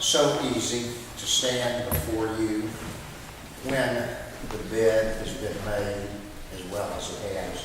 so easy to stand before you when the bed has been made as well as it has.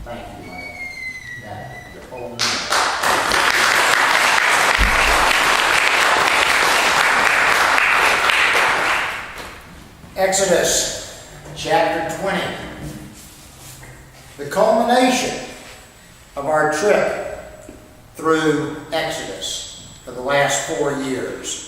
Thank you, my dad. Your whole meeting. Exodus chapter 20. The culmination of our trip through Exodus for the last 4 years.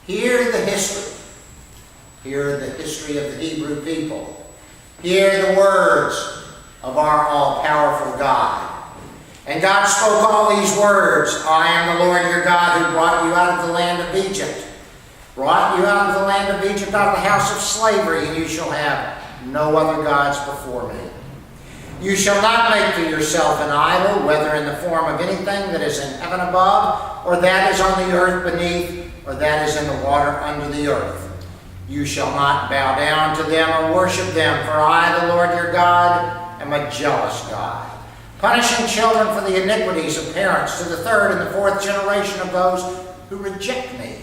Hear the history. Hear the history of the Hebrew people. Hear the words of our all-powerful God. And God spoke all these words. I am the Lord your God who brought you out of the land of Egypt. Brought you out of the land of Egypt, out of the house of slavery, and you shall have no other gods before me. You shall not make for yourself an idol, whether in the form of anything that is in heaven above, or that is on the earth beneath, or that is in the water under the earth. You shall not bow down to them or worship them, for I, the Lord your God, am a jealous God, punishing children for the iniquities of parents to the third and the fourth generation of those who reject me,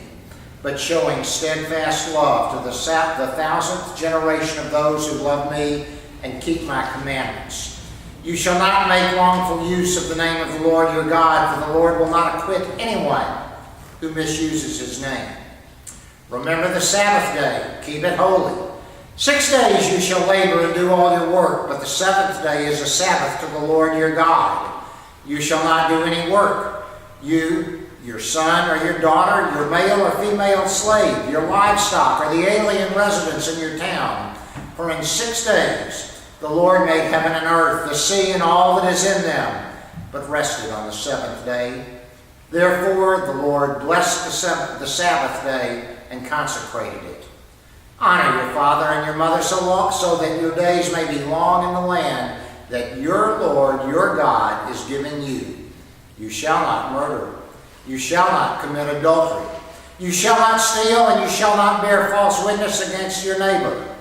but showing steadfast love to the 1,000th generation of those who love me and keep my commandments. You shall not make wrongful use of the name of the Lord your God, for the Lord will not acquit anyone who misuses his name. Remember the Sabbath day, keep it holy. 6 days you shall labor and do all your work, but the seventh day is a Sabbath to the Lord your God. You shall not do any work. You, your son or your daughter, your male or female slave, your livestock, or the alien residents in your town. For in 6 days the Lord made heaven and earth, the sea and all that is in them, but rested on the seventh day. Therefore the Lord blessed the Sabbath day and consecrated it. Honor your father and your mother so that your days may be long in the land that your Lord, your God, is giving you. You shall not murder. You shall not commit adultery. You shall not steal, and you shall not bear false witness against your neighbor.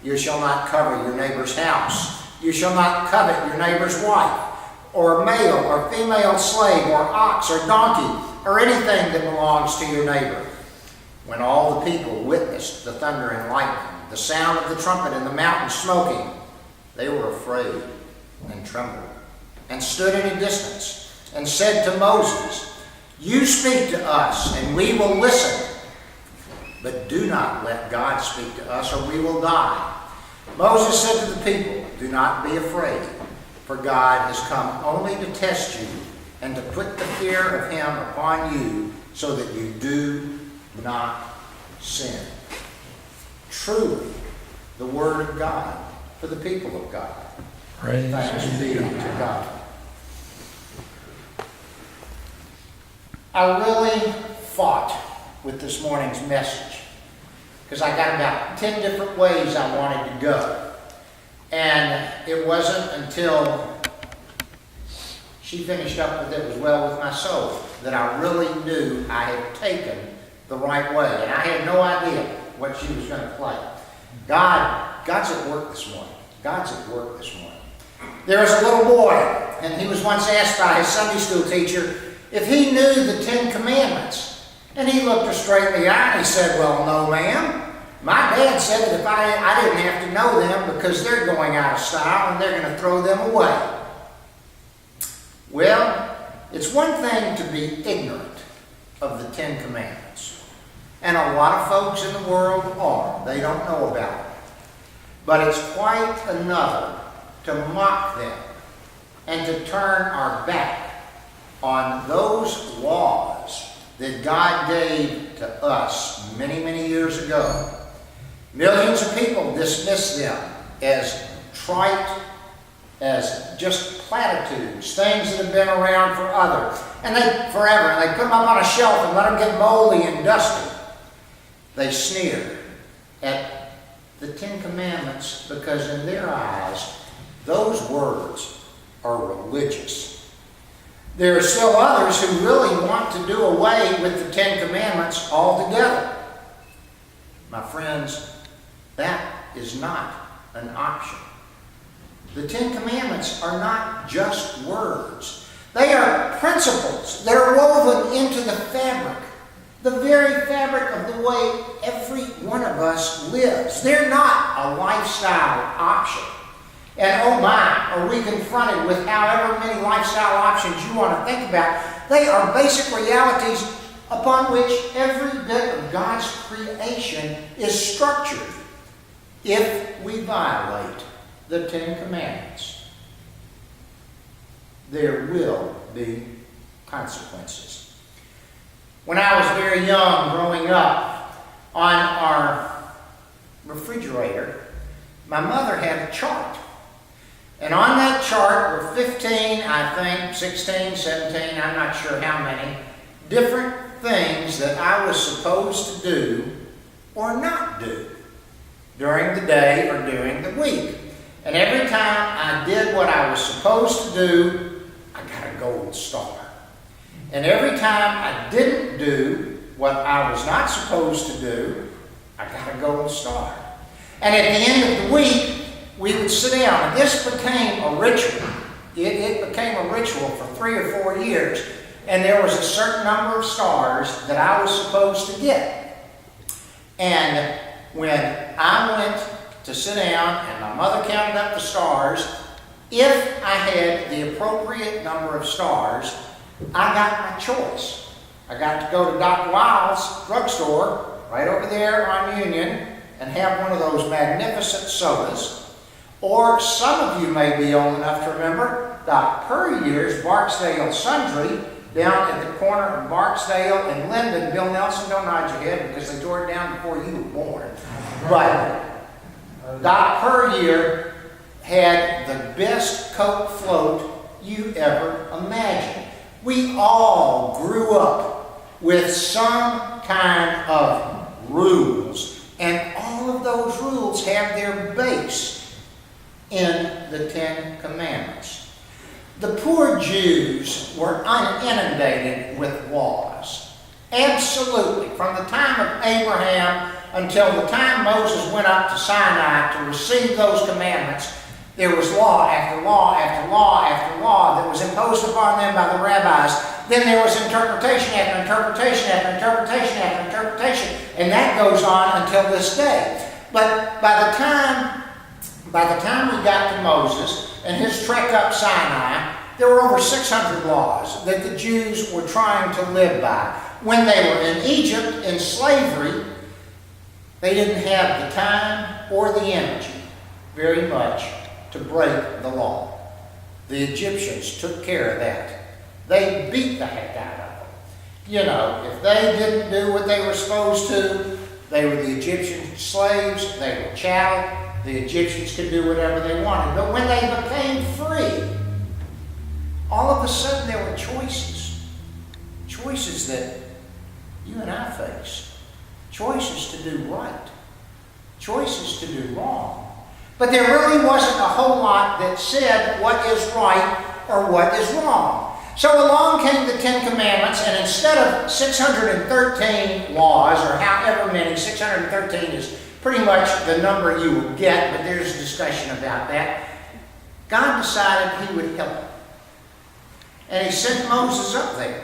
You shall not covet your neighbor's house. You shall not covet your neighbor's wife, or male or female slave, or ox or donkey, or anything that belongs to your neighbor. When all the people witnessed the thunder and lightning, the sound of the trumpet and the mountain smoking, they were afraid and trembled, and stood at a distance, and said to Moses, You speak to us, and we will listen. But do not let God speak to us, or we will die. Moses said to the people, Do not be afraid, for God has come only to test you, and to put the fear of him upon you, so that you do not sin. Truly, the word of God for the people of God. Praise Thanks be to God. I really fought with this morning's message because I got about 10 different ways I wanted to go. And it wasn't until she finished up with It Was Well With My Soul that I really knew I had taken the right way. And I had no idea what she was going to play. God's at work this morning. God's at work this morning. There was a little boy, and he was once asked by his Sunday school teacher if he knew the 10 Commandments. And he looked her straight in the eye and he said, Well, no, ma'am. My dad said that if I didn't have to know them because they're going out of style and they're going to throw them away. Well, it's one thing to be ignorant of the 10 Commandments. And a lot of folks in the world are. They don't know about it. But it's quite another to mock them and to turn our back on those laws that God gave to us many, many years ago. Millions of people dismiss them as trite, as just platitudes, things that have been around forever, and they put them up on a shelf and let them get moldy and dusty. They sneer at the 10 Commandments because in their eyes, those words are religious. There are still others who really want to do away with the 10 Commandments altogether. My friends, that is not an option. The 10 Commandments are not just words. They are principles that are woven into the fabric the very fabric of the way every one of us lives. They're not a lifestyle option. And oh my, are we confronted with however many lifestyle options you want to think about. They are basic realities upon which every bit of God's creation is structured. If we violate the Ten Commandments, there will be consequences. When I was very young, growing up, on our refrigerator, my mother had a chart. And on that chart were 15, I think, 16, 17, I'm not sure how many, different things that I was supposed to do or not do during the day or during the week. And every time I did what I was supposed to do, I got a gold star. And every time I didn't do what I was not supposed to do, I got a gold star. And at the end of the week, we would sit down, and this became a ritual. It became a ritual for 3 or 4 years. And there was a certain number of stars that I was supposed to get. And when I went to sit down and my mother counted up the stars, if I had the appropriate number of stars, I got my choice. I got to go to Dr. Wiles' drugstore right over there on Union and have one of those magnificent sodas. Or some of you may be old enough to remember Doc Puryear's Barksdale Sundry down at the corner of Barksdale and Linden. Bill Nelson, don't nod your head because they tore it down before you were born. But Doc Puryear had the best Coke float you ever imagined. We all grew up with some kind of rules, and all of those rules have their base in the Ten Commandments. The poor Jews were inundated with laws. Absolutely. From the time of Abraham until the time Moses went up to Sinai to receive those commandments, there was law after law after law after law that was imposed upon them by the rabbis. Then there was interpretation after interpretation after interpretation after interpretation, and that goes on until this day. But by the time we got to Moses and his trek up Sinai, there were over 600 laws that the Jews were trying to live by. When they were in Egypt in slavery, they didn't have the time or the energy very much to break the law. The Egyptians took care of that. They beat the heck out of them. You know, if they didn't do what they were supposed to, they were the Egyptian slaves, they were chattel. The Egyptians could do whatever they wanted. But when they became free, all of a sudden there were choices. Choices that you and I face. Choices to do right. Choices to do wrong. But there really wasn't a whole lot that said what is right or what is wrong. So along came the Ten Commandments, and instead of 613 laws, or however many, 613 is pretty much the number you will get, but there's a discussion about that. God decided He would help him. And He sent Moses up there.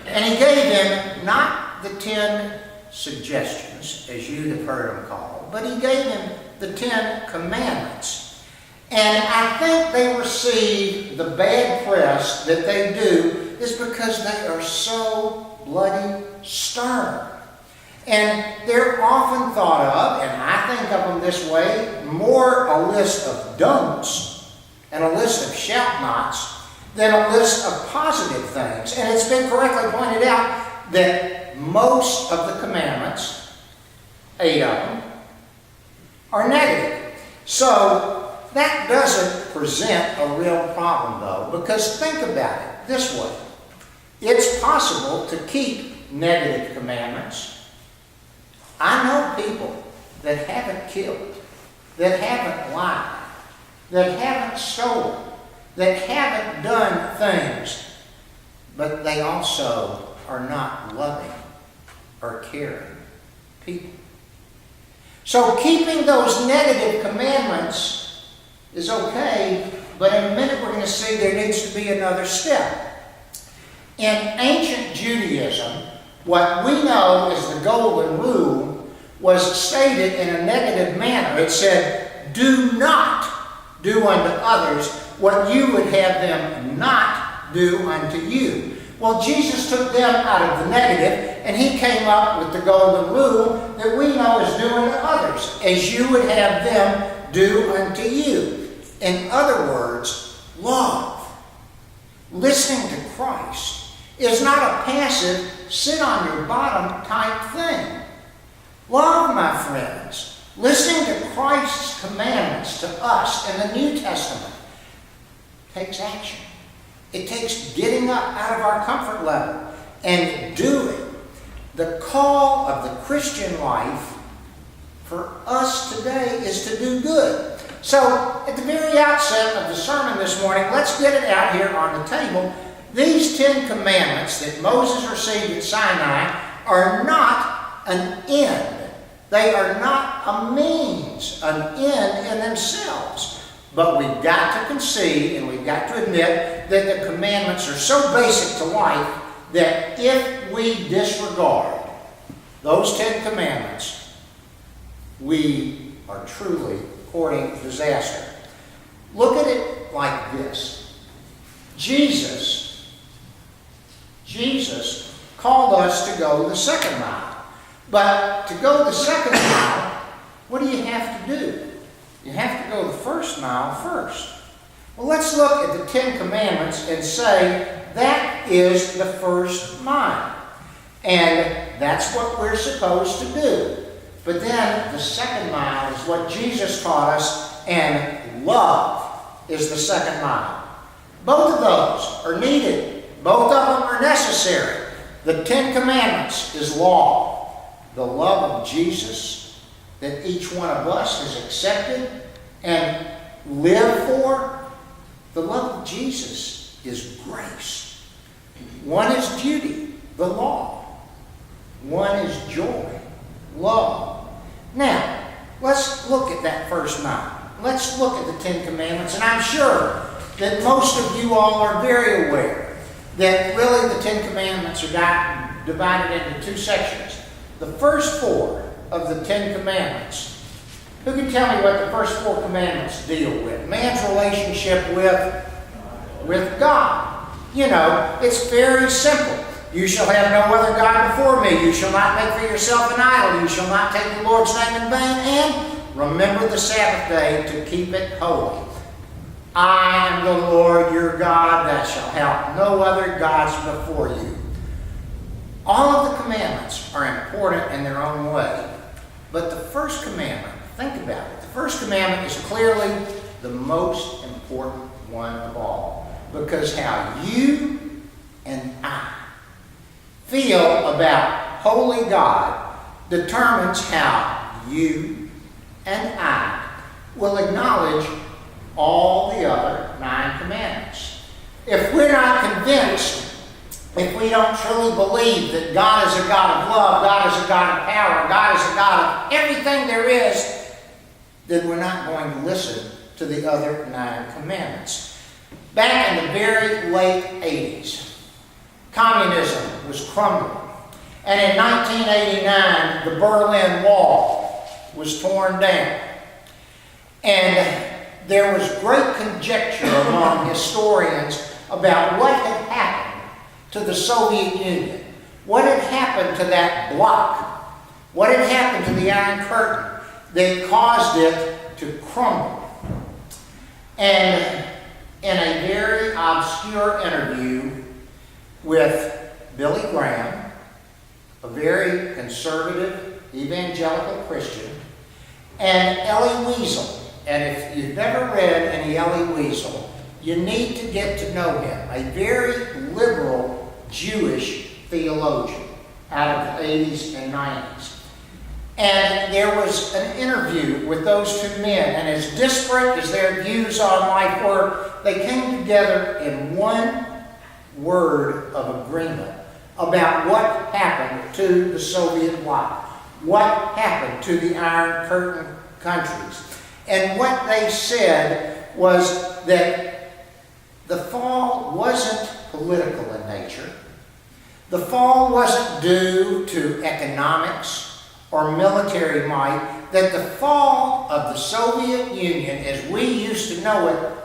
And He gave him not the 10 suggestions, as you have heard them called, but He gave him the 10 Commandments. And I think they receive the bad press that they do is because they are so bloody stern. And they're often thought of, and I think of them this way, more a list of don'ts and a list of shout-nots than a list of positive things. And it's been correctly pointed out that most of the commandments, 8 of them, are negative. So that doesn't present a real problem, though, because think about it this way. It's possible to keep negative commandments. I know people that haven't killed, that haven't lied, that haven't stolen, that haven't done things, but they also are not loving or caring people. So keeping those negative commandments is okay, but in a minute we're going to see there needs to be another step. In ancient Judaism, What we know as the Golden Rule was stated in a negative manner. It said, do not do unto others what you would have them not do unto you. Well, Jesus took them out of the negative, and he came up with the Golden Rule that we know as do unto others, as you would have them do unto you. In other words, love. Listening to Christ is not a passive, sit on your bottom type thing. Love, my friends, listening to Christ's commandments to us in the New Testament takes action. It takes getting up out of our comfort level and doing. The call of the Christian life for us today is to do good. So, at the very outset of the sermon this morning, let's get it out here on the table. These 10 commandments that Moses received at Sinai are not an end. They are not a means, an end in themselves. But we've got to concede and we've got to admit that the commandments are so basic to life that if we disregard those 10 commandments, we are truly courting disaster. Look at it like this. Jesus called us to go the second mile. But to go the second mile, what do you have to do? You have to go the first mile first. Well, let's look at the 10 commandments and say that is the first mile. And that's what we're supposed to do. But then the second mile is what Jesus taught us, and love is the second mile. Both of those are needed. Both of them are necessary. The 10 commandments is law. The love of Jesus that each one of us has accepted and live for, the love of Jesus is grace. One is duty, the law. One is joy, love. Now, let's look at that first mile. Let's look at the 10 commandments, and I'm sure that most of you all are very aware that really the 10 commandments are divided into 2 sections. The first 4 of the 10 commandments. Who can tell me what the first 4 commandments deal with? Man's relationship with God. You know, it's very simple. You shall have no other God before me. You shall not make for yourself an idol. You shall not take the Lord's name in vain. And remember the Sabbath day to keep it holy. I am the Lord your God that shall have no other gods before you. All of the commandments are important in their own way. But the first commandment, think about it. The first commandment is clearly the most important one of all. Because how you and I feel about holy God determines how you and I will acknowledge all the other 9 commandments. If we're not convinced, if we don't truly believe that God is a God of love, God is a God of power, God is a God of everything there is, then we're not going to listen to the other 9 commandments. Back in the very late 80s, communism was crumbling. And in 1989, the Berlin Wall was torn down. And there was great conjecture among historians about what had happened to the Soviet Union. What had happened to that bloc? What had happened to the Iron Curtain that caused it to crumble? And in a very obscure interview with Billy Graham, a very conservative evangelical Christian, and Elie Wiesel. And if you've never read any Elie Wiesel, you need to get to know him. A very liberal Jewish theologian out of the 80s and 90s. And there was an interview with those 2 men, and as disparate as their views on life were, they came together in one word of agreement about what happened to the Soviet bloc, what happened to the Iron Curtain countries. And what they said was that the fall wasn't political in nature. The fall wasn't due to economics or military might, that the fall of the Soviet Union as we used to know it